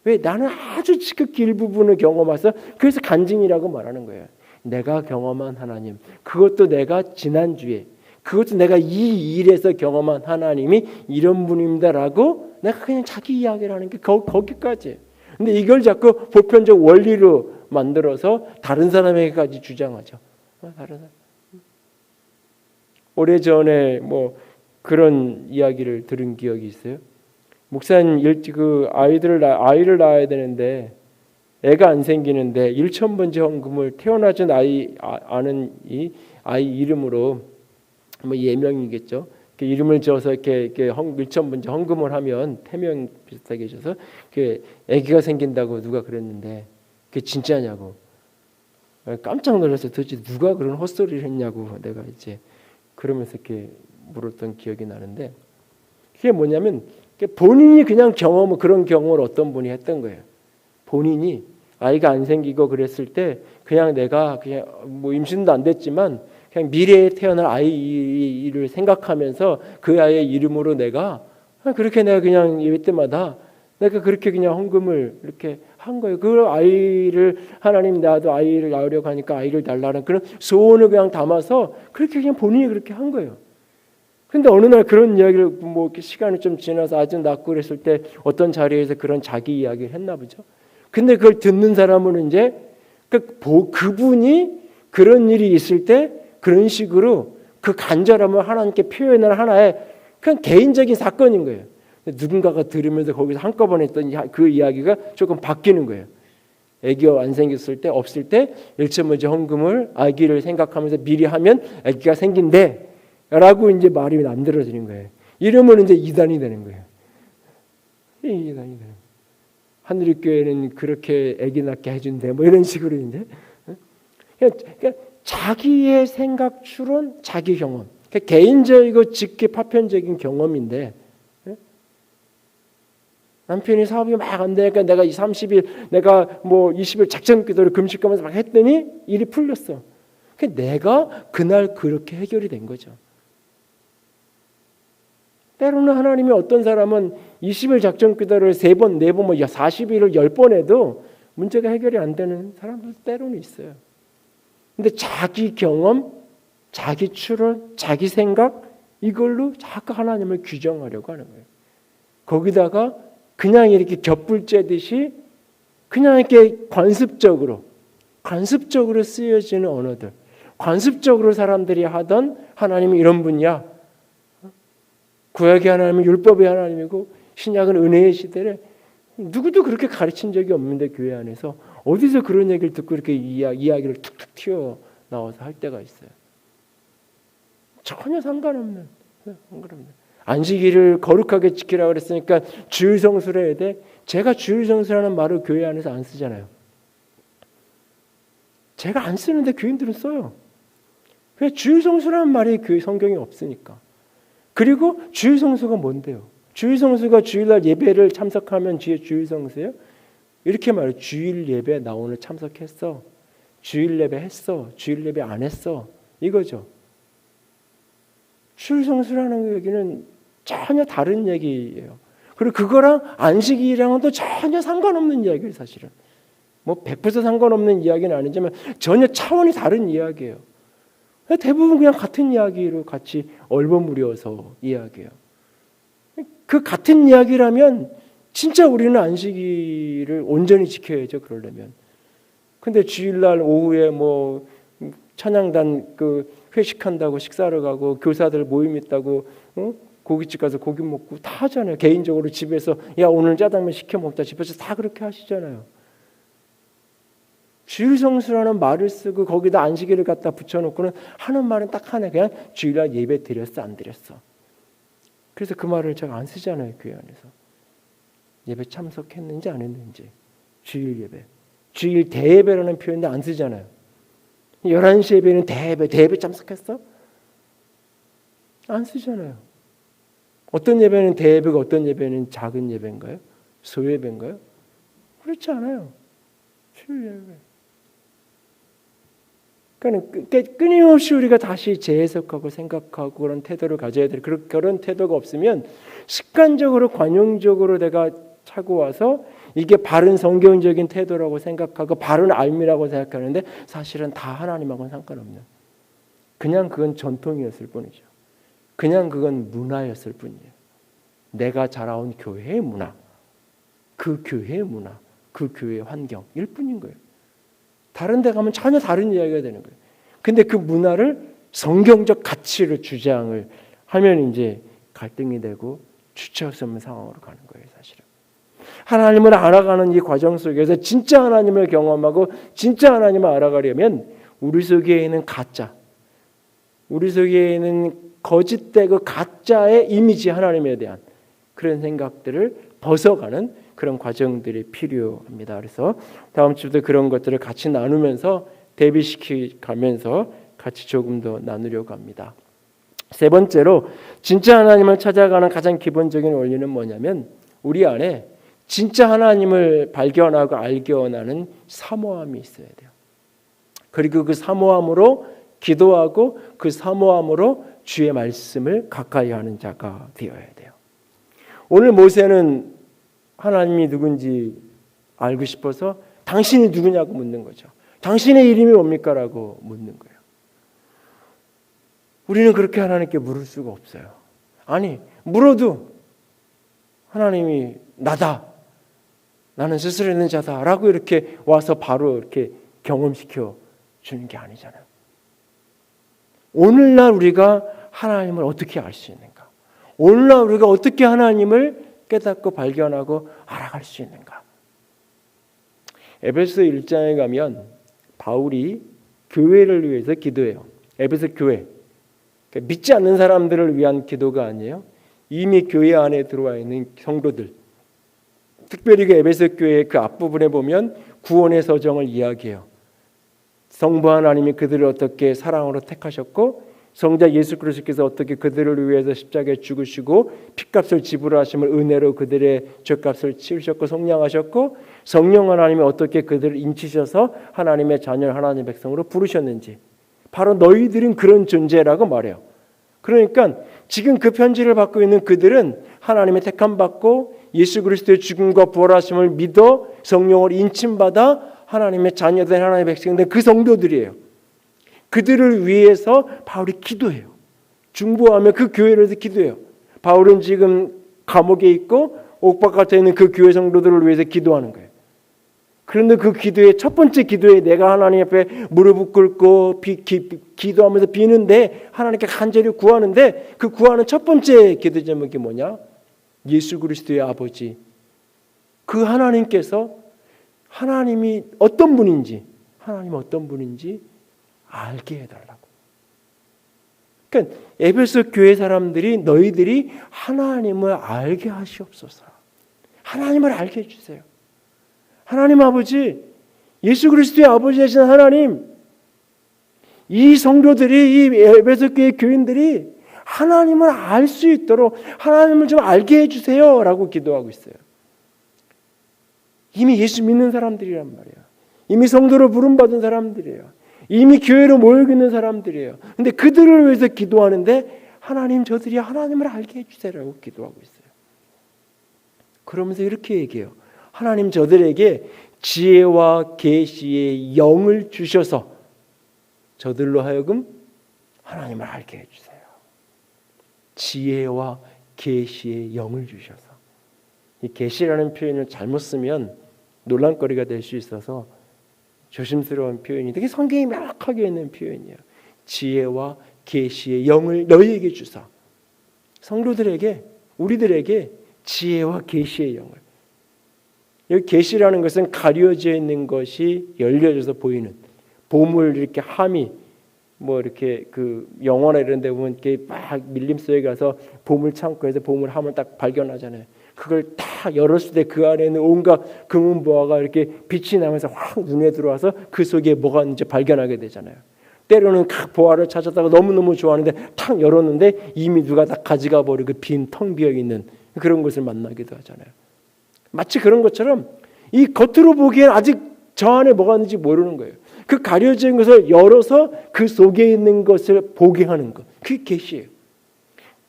왜? 나는 아주 지극히 일부분을 경험해서 그래서 간증이라고 말하는 거예요. 내가 경험한 하나님, 그것도 내가 지난주에 그것도 내가 이 일에서 경험한 하나님이 이런 분입니다라고 내가 그냥 자기 이야기를 하는 게 거기까지. 근데 이걸 자꾸 보편적 원리로 만들어서 다른 사람에게까지 주장하죠. 다른 사람. 오래전에 뭐 그런 이야기를 들은 기억이 있어요. 목사님 그 아이를 낳아야 되는데 애가 안 생기는데 1,000번째 헌금을 태어나준 아는 이 아이 이름으로 뭐 예명이겠죠. 이름을 지어서 이렇게 1,000번째 헌금을 하면 태명 비슷하게 해줘서 아기가 생긴다고 누가 그랬는데 그게 진짜냐고 깜짝 놀라서 도대체 누가 그런 헛소리를 했냐고 내가 이제 그러면서 이렇게 물었던 기억이 나는데 그게 뭐냐면 본인이 그냥 그런 경험을 어떤 분이 했던 거예요. 본인이 아이가 안 생기고 그랬을 때 그냥 내가 그냥 뭐 임신도 안 됐지만 그냥 미래에 태어날 아이를 생각하면서 그 아이의 이름으로 내가 그렇게 내가 그냥 예배 때마다 내가 그렇게 그냥 헌금을 이렇게 한 거예요. 그 아이를 하나님 나도 아이를 낳으려고 하니까 아이를 달라는 그런 소원을 그냥 담아서 그렇게 그냥 본인이 그렇게 한 거예요. 근데 어느 날 그런 이야기를 뭐 이렇게 시간이 좀 지나서 아주 낳고 그랬을 때 어떤 자리에서 그런 자기 이야기를 했나 보죠. 근데 그걸 듣는 사람은 이제 그분이 그런 일이 있을 때 그런 식으로 그 간절함을 하나님께 표현을 하나의 그냥 개인적인 사건인 거예요. 누군가가 들으면서 거기서 한꺼번에 했던 그 이야기가 조금 바뀌는 거예요. 아기가 안 생겼을 때 없을 때 일체 먼저 헌금을 아기를 생각하면서 미리 하면 아기가 생긴대 라고 이제 말이 만들어지는 거예요. 이러면 이제 이단이 되는 거예요. 이단이 되는 거예요. 하늘교회는 그렇게 아기 낳게 해준대 뭐 이런 식으로 이제 그러니까 자기의 생각 추론, 자기 경험, 그러니까 개인적이고 직계 파편적인 경험인데 남편이 사업이 막 안 되니까 내가 30일 내가 뭐 20일 작전 기도를 금식하면서 막 했더니 일이 풀렸어. 그러니까 내가 그날 그렇게 해결이 된 거죠. 때로는 하나님이 어떤 사람은 20일 작전 기도를 3번, 4번, 뭐 40일을 10번 해도 문제가 해결이 안 되는 사람들도 때로는 있어요. 근데 자기 경험, 자기 추론, 자기 생각 이걸로 자꾸 하나님을 규정하려고 하는 거예요. 거기다가 그냥 이렇게 곁불 쬐듯이 그냥 이렇게 관습적으로 쓰여지는 언어들, 관습적으로 사람들이 하던 하나님이 이런 분이야. 구약의 하나님은 율법의 하나님이고 신약은 은혜의 시대래. 누구도 그렇게 가르친 적이 없는데 교회 안에서 어디서 그런 얘기를 듣고 이렇게 이야기를 툭툭 튀어 나와서 할 때가 있어요. 전혀 상관없는. 안식일을 거룩하게 지키라고 그랬으니까 주일 성수를 해야 돼. 제가 주일 성수라는 말을 교회 안에서 안 쓰잖아요. 제가 안 쓰는데 교인들은 써요. 왜? 주일 성수라는 말이 교회 성경에 없으니까. 그리고 주일 성수가 뭔데요? 주일 성수가 주일날 예배를 참석하면 주일 성수예요? 이렇게 말해요. 주일 예배 나 오늘 참석했어. 주일 예배 했어. 주일 예배 안 했어. 이거죠. 주일 성수라는 얘기는 전혀 다른 얘기예요. 그리고 그거랑 안식일이랑은 또 전혀 상관없는 이야기예요. 사실은. 뭐 100% 상관없는 이야기는 아니지만 전혀 차원이 다른 이야기예요. 대부분 그냥 같은 이야기로 같이 얼버무려서 이야기해요. 그 같은 이야기라면 진짜 우리는 안식일을 온전히 지켜야죠. 그러려면. 근데 주일날 오후에 뭐 찬양단 그 회식한다고 식사를 가고 교사들 모임 있다고 고깃집 가서 고기 먹고 다 하잖아요. 개인적으로 집에서 야 오늘 짜장면 시켜 먹자 집에서 다 그렇게 하시잖아요. 주일 성수라는 말을 쓰고 거기다 안식일을 갖다 붙여놓고는 하는 말은 딱 하나 그냥 주일날 예배 드렸어 안 드렸어. 그래서 그 말을 제가 안 쓰잖아요. 교회 안에서. 예배 참석했는지 안 했는지. 주일 예배. 주일 대예배라는 표현도 안 쓰잖아요. 11시 예배는 대예배 참석했어? 안 쓰잖아요. 어떤 예배는 대예배고 어떤 예배는 작은 예배인가요? 소예배인가요? 그렇지 않아요. 주일 예배. 그러니까 끊임없이 우리가 다시 재해석하고 생각하고 그런 태도를 가져야 돼요. 그런 태도가 없으면 습관적으로 관용적으로 내가 차고 와서 이게 바른 성경적인 태도라고 생각하고 바른 알미라고 생각하는데 사실은 다 하나님하고는 상관없는 그냥 그건 전통이었을 뿐이죠. 그냥 그건 문화였을 뿐이에요. 내가 자라온 교회의 문화, 그 교회의 문화, 그 교회의 환경일 뿐인 거예요. 다른 데 가면 전혀 다른 이야기가 되는 거예요. 근데 그 문화를 성경적 가치로 주장을 하면 이제 갈등이 되고 주체할 수 없는 상황으로 가는 거예요, 사실은. 하나님을 알아가는 이 과정 속에서 진짜 하나님을 경험하고 진짜 하나님을 알아가려면 우리 속에 있는 가짜, 우리 속에 있는 거짓되고 가짜의 이미지 하나님에 대한 그런 생각들을 벗어가는 그런 과정들이 필요합니다. 그래서 다음 주도 그런 것들을 같이 나누면서 대비시키면서 같이 조금 더 나누려고 합니다. 세 번째로 진짜 하나님을 찾아가는 가장 기본적인 원리는 뭐냐면 우리 안에 진짜 하나님을 발견하고 알게 원하는 사모함이 있어야 돼요. 그리고 그 사모함으로 기도하고 그 사모함으로 주의 말씀을 가까이 하는 자가 되어야 돼요. 오늘 모세는 하나님이 누군지 알고 싶어서 당신이 누구냐고 묻는 거죠. 당신의 이름이 뭡니까? 라고 묻는 거예요. 우리는 그렇게 하나님께 물을 수가 없어요. 아니, 물어도 하나님이 나다, 나는 스스로 있는 자다 라고 이렇게 와서 바로 이렇게 경험시켜 주는 게 아니잖아요. 오늘날 우리가 하나님을 어떻게 알 수 있는가? 오늘날 우리가 어떻게 하나님을 깨닫고 발견하고 알아갈 수 있는가? 에베소 1장에 가면 바울이 교회를 위해서 기도해요. 에베소 교회, 그러니까 믿지 않는 사람들을 위한 기도가 아니에요. 이미 교회 안에 들어와 있는 성도들, 특별히 그 에베소 교회의 그 앞부분에 보면 구원의 서정을 이야기해요. 성부 하나님이 그들을 어떻게 사랑으로 택하셨고 성자 예수 그리스도께서 어떻게 그들을 위해서 십자가에 죽으시고 핏값을 지불하심을 은혜로 그들의 죄값을 치우셨고 속량하셨고 성령 하나님이 어떻게 그들을 인치셔서 하나님의 자녀 하나님의 백성으로 부르셨는지, 바로 너희들은 그런 존재라고 말해요. 그러니까 지금 그 편지를 받고 있는 그들은 하나님의 택함 받고 예수 그리스도의 죽음과 부활하심을 믿어 성령을 인침받아 하나님의 자녀된 하나님의 백성된 그 성도들이에요. 그들을 위해서 바울이 기도해요. 중보하며 그 교회를 위해서 기도해요. 바울은 지금 감옥에 있고 옥박같이 있는 그 교회 성도들을 위해서 기도하는 거예요. 그런데 그 기도의 첫 번째 기도에 내가 하나님 앞에 무릎을 꿇고 기도하면서 비는데 하나님께 간절히 구하는데 그 구하는 첫 번째 기도 제목이 뭐냐? 예수 그리스도의 아버지, 그 하나님께서 하나님이 어떤 분인지, 하나님 어떤 분인지 알게 해달라고. 그러니까 에베소 교회 사람들이 너희들이 하나님을 알게 하시옵소서. 하나님을 알게 해주세요. 하나님 아버지, 예수 그리스도의 아버지 되신 하나님, 이 성도들이, 이 에베소 교회 교인들이 하나님을 알 수 있도록 하나님을 좀 알게 해주세요 라고 기도하고 있어요. 이미 예수 믿는 사람들이란 말이에요. 이미 성도로 부름받은 사람들이에요. 이미 교회로 모여 있는 사람들이에요. 근데 그들을 위해서 기도하는데 하나님, 저들이 하나님을 알게 해주세요라고 기도하고 있어요. 그러면서 이렇게 얘기해요. 하나님, 저들에게 지혜와 계시의 영을 주셔서 저들로 하여금 하나님을 알게 해주세요. 지혜와 계시의 영을 주셔서. 이 계시라는 표현을 잘못 쓰면 논란거리가 될 수 있어서 조심스러운 표현이, 되게 성경이 명확하게 있는 표현이에요. 지혜와 계시의 영을 너희에게 주사. 성도들에게, 우리들에게 지혜와 계시의 영을. 여기 계시라는 것은 가려져 있는 것이 열려져서 보이는, 보물 이렇게 함이 뭐 이렇게 그 영화나 이런 데 보면 이렇게 막 밀림 속에 가서 보물 창고에서 보물 함을 딱 발견하잖아요. 그걸 다 열었을 때 그 안에 있는 온갖 금은보화가 이렇게 빛이 나면서 확 눈에 들어와서 그 속에 뭐가 있는지 발견하게 되잖아요. 때로는 각 보화를 찾았다가 너무너무 좋아하는데 탁 열었는데 이미 누가 다 가져가 버리고 빈 텅 비어 있는 그런 것을 만나기도 하잖아요. 마치 그런 것처럼 이 겉으로 보기엔 아직 저 안에 뭐가 있는지 모르는 거예요. 그 가려진 것을 열어서 그 속에 있는 것을 보게 하는 것, 그게 계시예요.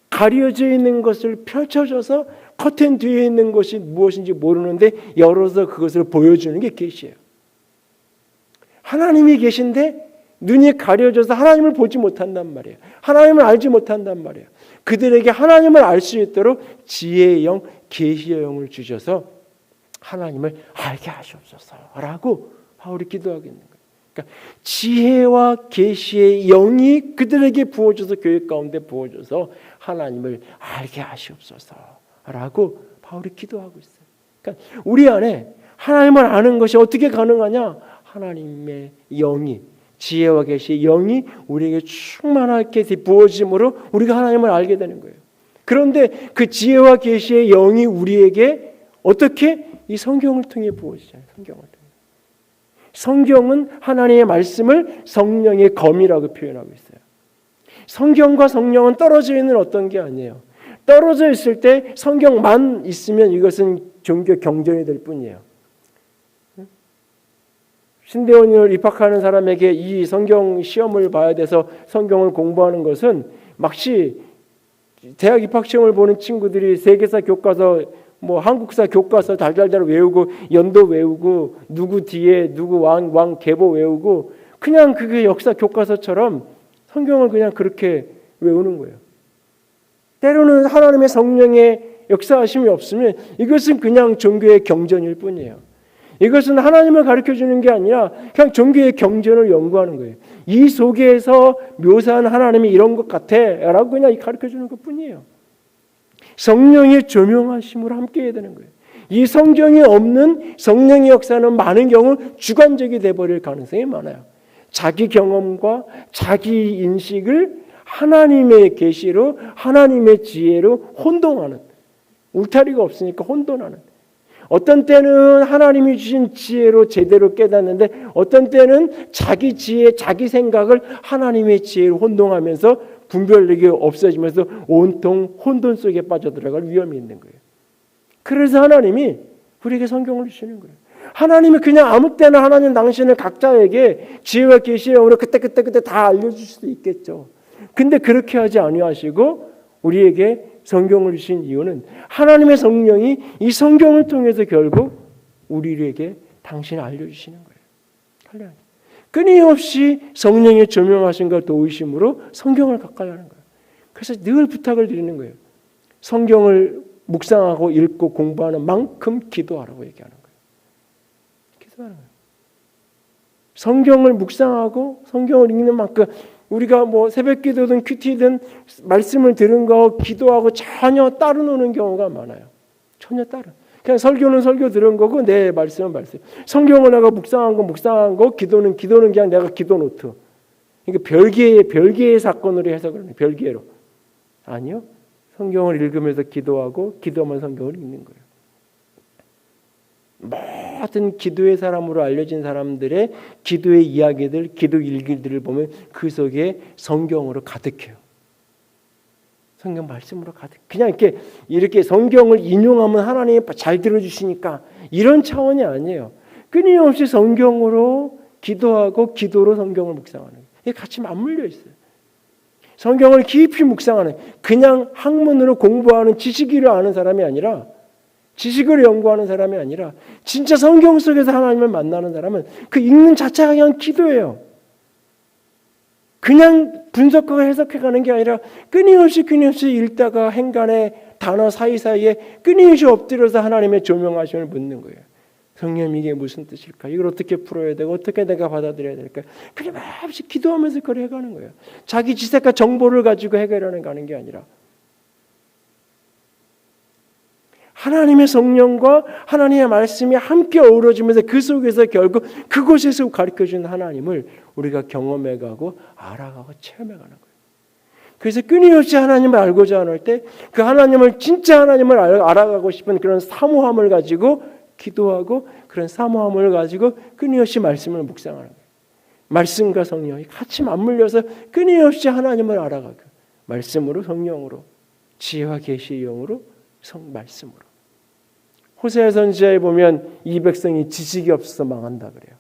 가려져 있는 것을 펼쳐줘서 커튼 뒤에 있는 것이 무엇인지 모르는데 열어서 그것을 보여주는 게 계시예요. 하나님이 계신데 눈이 가려져서 하나님을 보지 못한단 말이에요. 하나님을 알지 못한단 말이에요. 그들에게 하나님을 알 수 있도록 지혜의 영, 계시의 영을 주셔서 하나님을 알게 하시옵소서라고 바울이 기도하고 있는 거예요. 그러니까 지혜와 계시의 영이 그들에게 부어져서 교회 가운데 부어져서 하나님을 알게 하시옵소서라고 바울이 기도하고 있어요. 그러니까 우리 안에 하나님을 아는 것이 어떻게 가능하냐? 하나님의 영이, 지혜와 계시의 영이 우리에게 충만하게 부어짐으로 우리가 하나님을 알게 되는 거예요. 그런데 그 지혜와 계시의 영이 우리에게 어떻게? 이 성경을 통해 부어지잖아요. 성경을 통해. 성경은 하나님의 말씀을 성령의 검이라고 표현하고 있어요. 성경과 성령은 떨어져 있는 어떤 게 아니에요. 떨어져 있을 때 성경만 있으면 이것은 종교 경전이 될 뿐이에요. 신대원을 입학하는 사람에게 이 성경 시험을 봐야 돼서 성경을 공부하는 것은 막시 대학 입학 시험을 보는 친구들이 세계사 교과서 뭐 한국사 교과서 달달달 외우고 연도 외우고 누구 뒤에 누구 왕 계보 외우고 그냥 그게 역사 교과서처럼 성경을 그냥 그렇게 외우는 거예요. 때로는 하나님의 성령의 역사하심이 없으면 이것은 그냥 종교의 경전일 뿐이에요. 이것은 하나님을 가르쳐주는 게 아니라 그냥 종교의 경전을 연구하는 거예요. 이 속에서 묘사한 하나님이 이런 것 같아 라고 그냥 가르쳐주는 것 뿐이에요. 성령의 조명하심으로 함께 해야 되는 거예요. 이 성경이 없는 성령의 역사는 많은 경우 주관적이 돼버릴 가능성이 많아요. 자기 경험과 자기 인식을 하나님의 계시로 하나님의 지혜로 혼동하는, 울타리가 없으니까 혼돈하는, 어떤 때는 하나님이 주신 지혜로 제대로 깨닫는데 어떤 때는 자기 지혜, 자기 생각을 하나님의 지혜로 혼동하면서 분별력이 없어지면서 온통 혼돈 속에 빠져들어갈 위험이 있는 거예요. 그래서 하나님이 우리에게 성경을 주시는 거예요. 하나님이 그냥 아무 때나 하나님 당신을 각자에게 지혜와 계시로 그때 다 알려줄 수도 있겠죠. 근데 그렇게 하지 아니하시고 우리에게 성경을 주신 이유는 하나님의 성령이 이 성경을 통해서 결국 우리에게 당신을 알려주시는 거예요. 끊임없이 성령의 조명하심과 도우심으로 성경을 가까이 하는 거예요. 그래서 늘 부탁을 드리는 거예요. 성경을 묵상하고 읽고 공부하는 만큼 기도하라고 얘기하는 거예요. 기도하는 거예요. 성경을 묵상하고 성경을 읽는 만큼 우리가 뭐 새벽기도든 큐티든 말씀을 들은 거 기도하고 전혀 따로 노는 경우가 많아요. 전혀 따로. 그냥 설교는 설교 들은 거고 내 말씀은 말씀. 성경을 내가 묵상한 거, 기도는 그냥 내가 기도 노트. 그러니까 별개의 사건으로 해석을 하는 별개로. 아니요. 성경을 읽으면서 기도하고 기도하면 성경을 읽는 거예요. 모든 기도의 사람으로 알려진 사람들의 기도의 이야기들, 기도 일기들을 보면 그 속에 성경으로 가득해요. 성경 말씀으로 가득. 그냥 이렇게 성경을 인용하면 하나님이 잘 들어주시니까 이런 차원이 아니에요. 끊임없이 성경으로 기도하고 기도로 성경을 묵상하는 거예요. 이게 같이 맞물려 있어요. 성경을 깊이 묵상하는, 그냥 학문으로 공부하는 지식을 아는 사람이 아니라, 지식을 연구하는 사람이 아니라 진짜 성경 속에서 하나님을 만나는 사람은 그 읽는 자체가 그냥 기도예요. 그냥 분석하고 해석해가는 게 아니라 끊임없이 읽다가 행간에 단어 사이사이에 끊임없이 엎드려서 하나님의 조명하심을 묻는 거예요. 성령 이게 무슨 뜻일까? 이걸 어떻게 풀어야 되고 어떻게 내가 받아들여야 될까? 끊임없이 기도하면서 그걸 해가는 거예요. 자기 지식과 정보를 가지고 해결하는 가는 게 아니라 하나님의 성령과 하나님의 말씀이 함께 어우러지면서 그 속에서 결국 그곳에서 가르쳐준 하나님을 우리가 경험해가고 알아가고 체험해가는 거예요. 그래서 끊임없이 하나님을 알고자 할 때 그 하나님을 진짜 하나님을 알아가고 싶은 그런 사모함을 가지고 기도하고 그런 사모함을 가지고 끊임없이 말씀을 묵상하는 거예요. 말씀과 성령이 같이 맞물려서 끊임없이 하나님을 알아가고 말씀으로 성령으로 지혜와 계시의 영으로 말씀으로. 호세아 선지자에 보면 이 백성이 지식이 없어서 망한다 그래요.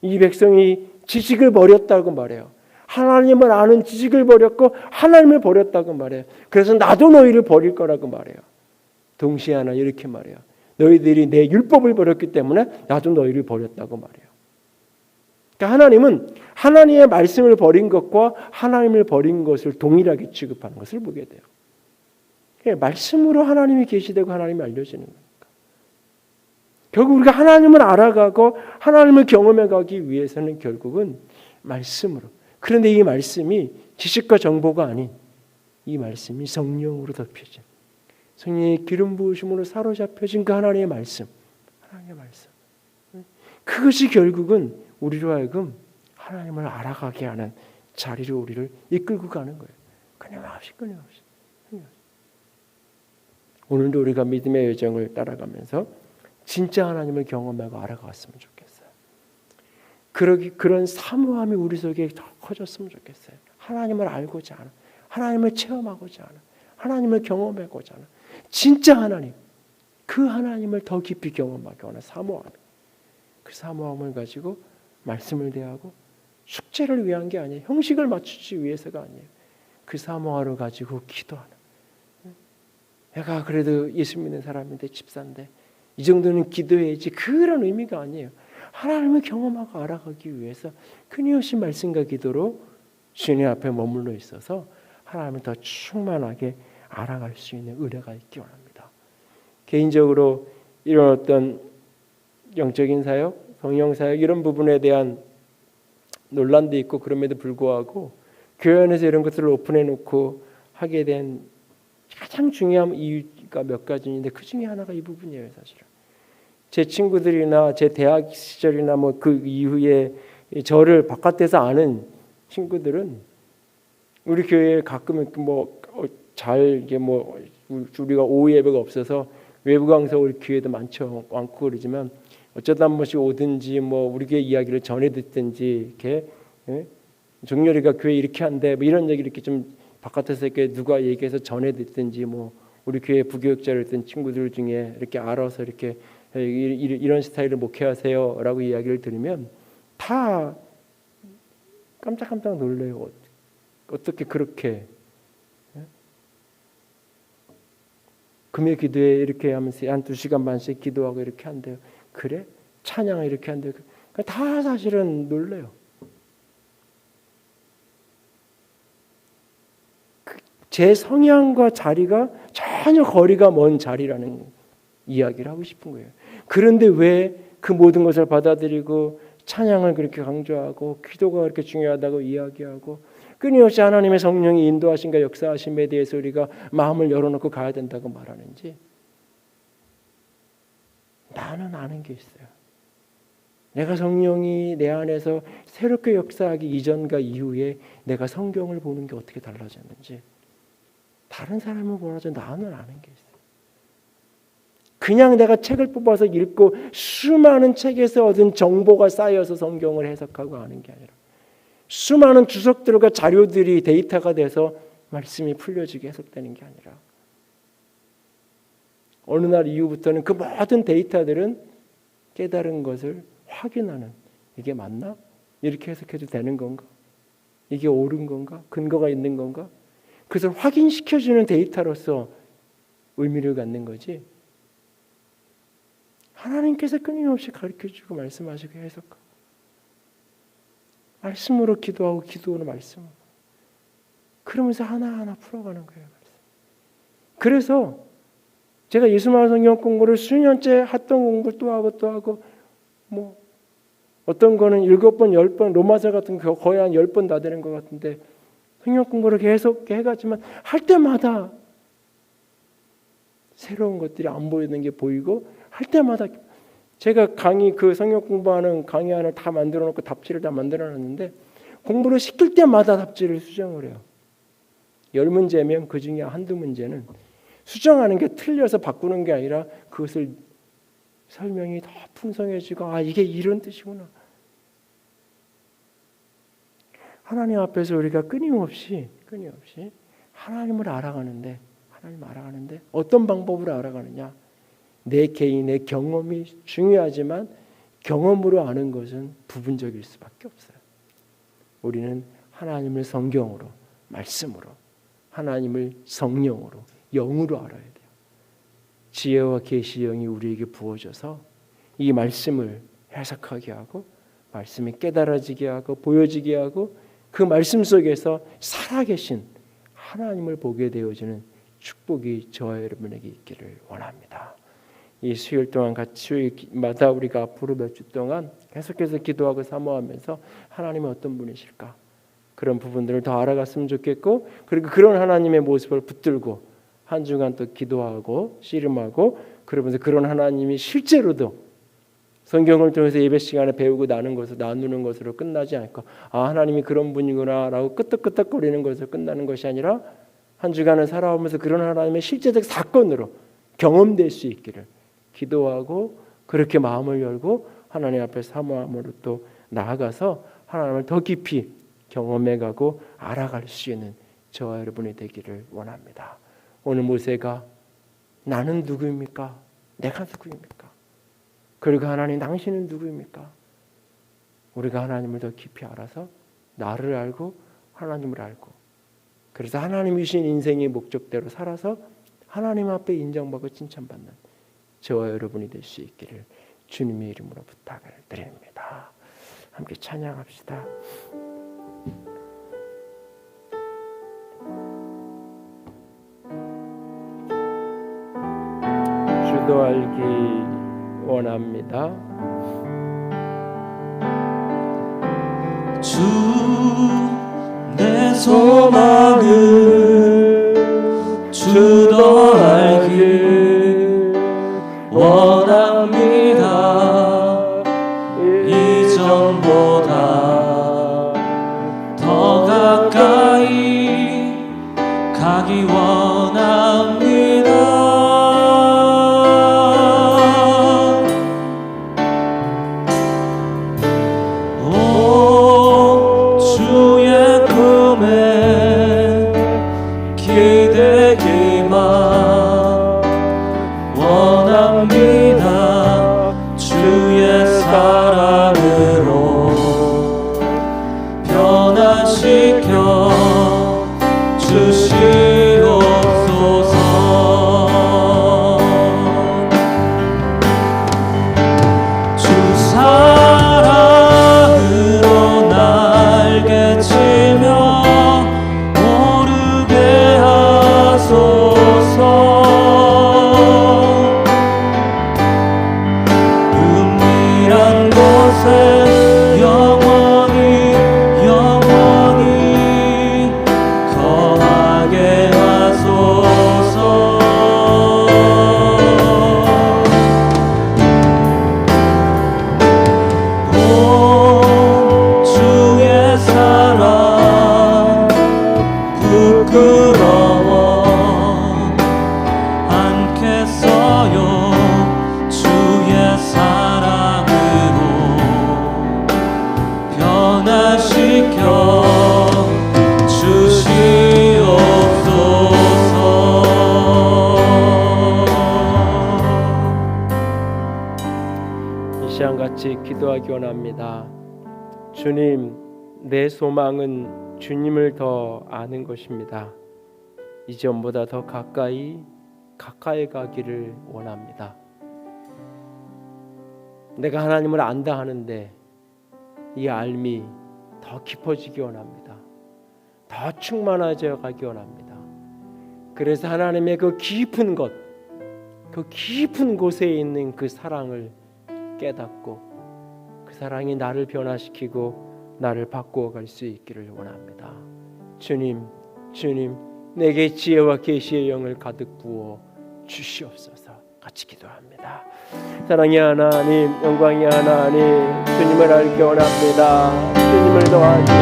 이 백성이 지식을 버렸다고 말해요. 하나님을 아는 지식을 버렸고 하나님을 버렸다고 말해요. 그래서 나도 너희를 버릴 거라고 말해요. 동시에 하나 이렇게 말해요. 너희들이 내 율법을 버렸기 때문에 나도 너희를 버렸다고 말해요. 그러니까 하나님은 하나님의 말씀을 버린 것과 하나님을 버린 것을 동일하게 취급하는 것을 보게 돼요. 말씀으로 하나님이 계시되고 하나님이 알려지는 거니까. 결국 우리가 하나님을 알아가고 하나님을 경험해가기 위해서는 결국은 말씀으로. 그런데 이 말씀이 지식과 정보가 아닌 이 말씀이 성령으로 덮여진 성령의 기름 부으심으로 사로잡혀진 그 하나님의 말씀. 하나님의 말씀. 그것이 결국은 우리로 하여금 하나님을 알아가게 하는 자리로 우리를 이끌고 가는 거예요. 끊임없이. 오늘도 우리가 믿음의 여정을 따라가면서 진짜 하나님을 경험하고 알아갔으면 좋겠어요. 그런 사모함이 우리 속에 더 커졌으면 좋겠어요. 하나님을 알고자 하는, 하나님을 체험하고자 하는, 하나님을 경험하고자 하는 진짜 하나님, 그 하나님을 더 깊이 경험하게 하는 사모함. 그 사모함을 가지고 말씀을 대하고 숙제를 위한 게 아니에요. 형식을 맞추기 위해서가 아니에요. 그 사모함을 가지고 기도하는. 내가 그래도 예수 믿는 사람인데 집사인데 이 정도는 기도해야지, 그런 의미가 아니에요. 하나님을 경험하고 알아가기 위해서 끊임없이 말씀과 기도로 주님 앞에 머물러 있어서 하나님을 더 충만하게 알아갈 수 있는 은혜가 있기 원합니다. 개인적으로 이런 어떤 영적인 사역, 성령 사역 이런 부분에 대한 논란도 있고 그럼에도 불구하고 교회 안에서 이런 것들을 오픈해 놓고 하게 된 가장 중요한 이유가 몇 가지인데 그 중에 하나가 이 부분이에요. 사실은 제 친구들이나 제 대학 시절이나 뭐 그 이후에 저를 바깥에서 아는 친구들은 우리 교회에 가끔 잘 이게 우리가 오후 예배가 없어서 외부 강사 올 기회도 많고 그러지만 어쩌다 한 번씩 오든지 우리 교회 이야기를 전해 듣든지 이렇게 종렬이가 교회 이렇게 한대 이런 얘기를 이렇게 좀 바깥에서 이렇게 누가 얘기해서 전해 듣든지 우리 교회 부교육자를 했던 친구들 중에 이렇게 알아서 이렇게 이런 스타일을 목회하세요라고 이야기를 들으면 다 깜짝깜짝 놀래요. 어떻게 그렇게 금요 기도에 이렇게 하면서 한 2시간 반씩 기도하고 이렇게 한대요. 그래? 찬양을 이렇게 한대요. 다 사실은 놀래요. 제 성향과 자리가 전혀 거리가 먼 자리라는 이야기를 하고 싶은 거예요. 그런데 왜 그 모든 것을 받아들이고 찬양을 그렇게 강조하고 기도가 그렇게 중요하다고 이야기하고 끊임없이 하나님의 성령이 인도하심과 역사하심에 대해서 우리가 마음을 열어놓고 가야 된다고 말하는지 나는 아는 게 있어요. 내가 성령이 내 안에서 새롭게 역사하기 이전과 이후에 내가 성경을 보는 게 어떻게 달라졌는지 다른 사람을 보아도 나는 아는 게 있어요. 그냥 내가 책을 뽑아서 읽고 수많은 책에서 얻은 정보가 쌓여서 성경을 해석하고 아는 게 아니라 수많은 주석들과 자료들이 데이터가 돼서 말씀이 풀려지게 해석되는 게 아니라 어느 날 이후부터는 그 모든 데이터들은 깨달은 것을 확인하는, 이게 맞나? 이렇게 해석해도 되는 건가? 이게 옳은 건가? 근거가 있는 건가? 그것을 확인시켜주는 데이터로서 의미를 갖는 거지. 하나님께서 끊임없이 가르쳐주고 말씀하시고 해석하고 말씀으로 기도하고 기도로 말씀으로 그러면서 하나하나 풀어가는 거예요. 그래서 제가 예수만화 성경 공부를 수년째 했던 공부를 또 하고 어떤 거는 7번, 10번 로마서 같은 거 거의 한 10번 다 되는 것 같은데 성경 공부를 계속 해가지만 할 때마다 새로운 것들이 안 보이는 게 보이고 할 때마다 제가 강의 그 성경 공부하는 강의안을 다 만들어 놓고 답지를 다 만들어 놨는데 공부를 시킬 때마다 답지를 수정을 해요. 10문제면 그 중에 한두 문제는 수정하는 게 틀려서 바꾸는 게 아니라 그것을 설명이 더 풍성해지고 이게 이런 뜻이구나. 하나님 앞에서 우리가 끊임없이 하나님을 알아가는데 어떤 방법으로 알아가느냐? 내 개인의 경험이 중요하지만 경험으로 아는 것은 부분적일 수밖에 없어요. 우리는 하나님을 성경으로, 말씀으로, 하나님을 성령으로, 영으로 알아야 돼요. 지혜와 계시의 영이 우리에게 부어져서 이 말씀을 해석하게 하고 말씀이 깨달아지게 하고 보여지게 하고 그 말씀 속에서 살아계신 하나님을 보게 되어지는 축복이 저와 여러분에게 있기를 원합니다. 이 수요일 동안 같이 수요일마다 우리가 앞으로 몇 주 동안 계속해서 기도하고 사모하면서 하나님은 어떤 분이실까? 그런 부분들을 더 알아갔으면 좋겠고 그리고 그런 하나님의 모습을 붙들고 한 주간 또 기도하고 씨름하고 그러면서 그런 하나님이 실제로도 성경을 통해서 예배 시간에 배우고 나누는 것으로 끝나지 않고 하나님이 그런 분이구나라고 끄떡끄떡거리는 것으로 끝나는 것이 아니라 한 주간을 살아오면서 그런 하나님의 실제적 사건으로 경험될 수 있기를 기도하고 그렇게 마음을 열고 하나님 앞에 사모함으로 또 나아가서 하나님을 더 깊이 경험해가고 알아갈 수 있는 저와 여러분이 되기를 원합니다. 오늘 모세가 나는 누구입니까? 내가 누구입니까? 그리고 하나님 당신은 누구입니까? 우리가 하나님을 더 깊이 알아서 나를 알고 하나님을 알고 그래서 하나님이 주신 인생의 목적대로 살아서 하나님 앞에 인정받고 칭찬받는 저와 여러분이 될 수 있기를 주님의 이름으로 부탁을 드립니다. 함께 찬양합시다. 주도 알기 원합니다. 주 내 소망을 주도 알기 원합니다. 이전보다 더 가까이 가기 원합니다. 같이 기도하기 원합니다. 주님, 내 소망은 주님을 더 아는 것입니다. 이전보다 더 가까이 가기를 원합니다. 내가 하나님을 안다 하는데 이 알미 더 깊어지기 원합니다. 더 충만해져 가기 원합니다. 그래서 하나님의 그 깊은 곳, 그 깊은 곳에 있는 그 사랑을 깨닫고 그 사랑이 나를 변화시키고 나를 바꾸어 갈 수 있기를 원합니다. 주님, 내게 지혜와 계시의 영을 가득 부어 주시옵소서. 같이 기도합니다. 사랑의 하나님, 영광의 하나님, 주님을 알기 원합니다. 주님을 더 알기를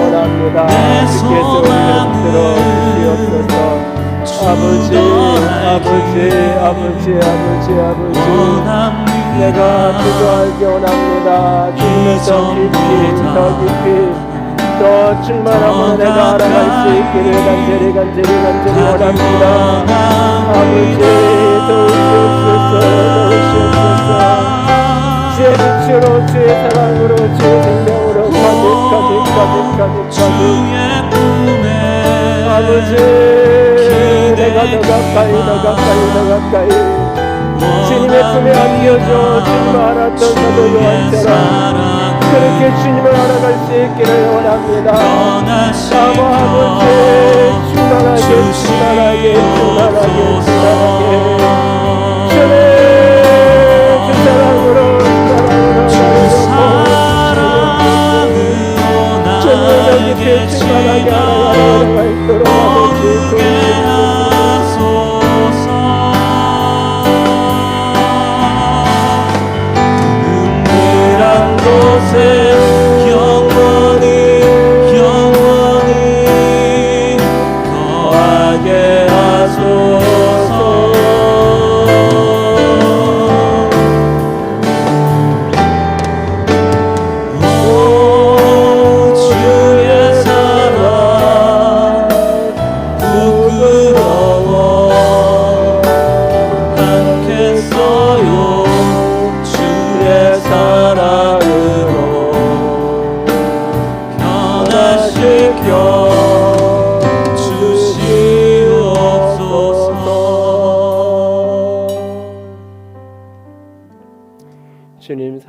원합니다. 주께서 우리를 들어 주시옵소서. 아버지, 내가 주도 알기 원합니다. 주님을 더 깊이 더 충만하고 내가 알아갈 수 있기를 간절히 원합니다. 아버지, 도우시옵소서. 주의 빛으로, 주의 사랑으로, 주의 생명으로 가득 아버지, 내가 더 가까이 주님의 품에 안겨져 주님을 알았던 사도 요한처럼 그렇게 주님을 알아갈 수 있기를 원합니다. 아버지, 충만하게 주님 주 사랑으로 주님을 더 깊이 충만하게 알아갈 수 있도록 변화시켜 주시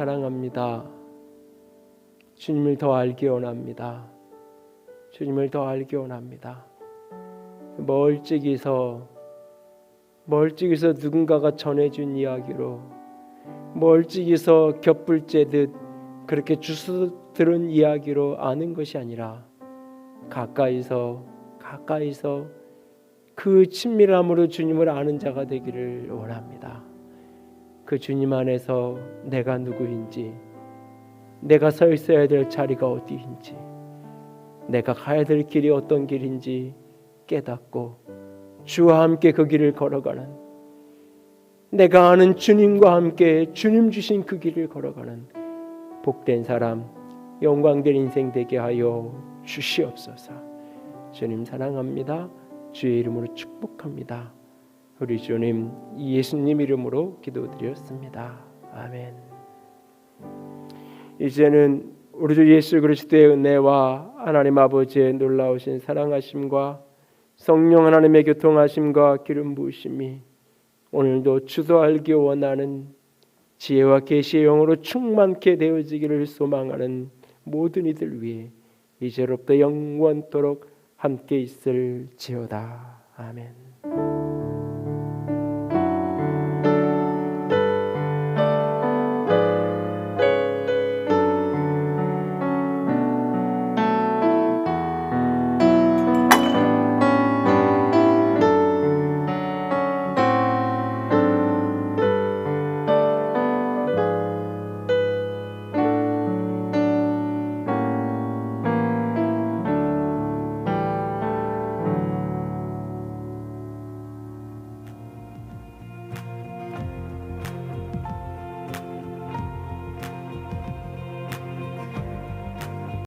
사랑합니다. 주님을 더 알기 원합니다. 주님을 더 알기 원합니다. 멀찍이서 누군가가 전해준 이야기로, 멀찍이서 곁불째듯 그렇게 주워 들은 이야기로 아는 것이 아니라 가까이서 그 친밀함으로 주님을 아는 자가 되기를 원합니다. 그 주님 안에서 내가 누구인지, 내가 서 있어야 될 자리가 어디인지, 내가 가야 될 길이 어떤 길인지 깨닫고 주와 함께 그 길을 걸어가는, 내가 아는 주님과 함께 주님 주신 그 길을 걸어가는 복된 사람, 영광된 인생 되게 하여 주시옵소서. 주님 사랑합니다. 주의 이름으로 축복합니다. 우리 주님 예수님 이름으로 기도드렸습니다. 아멘. 이제는 우리 주 예수 그리스도의 은혜와 하나님 아버지의 놀라우신 사랑하심과 성령 하나님의 교통하심과 기름 부으심이 오늘도 주도 알기 원하는 지혜와 계시의 영으로 충만케 되어지기를 소망하는 모든 이들 위해 이제로부터 영원토록 함께 있을지어다. 아멘.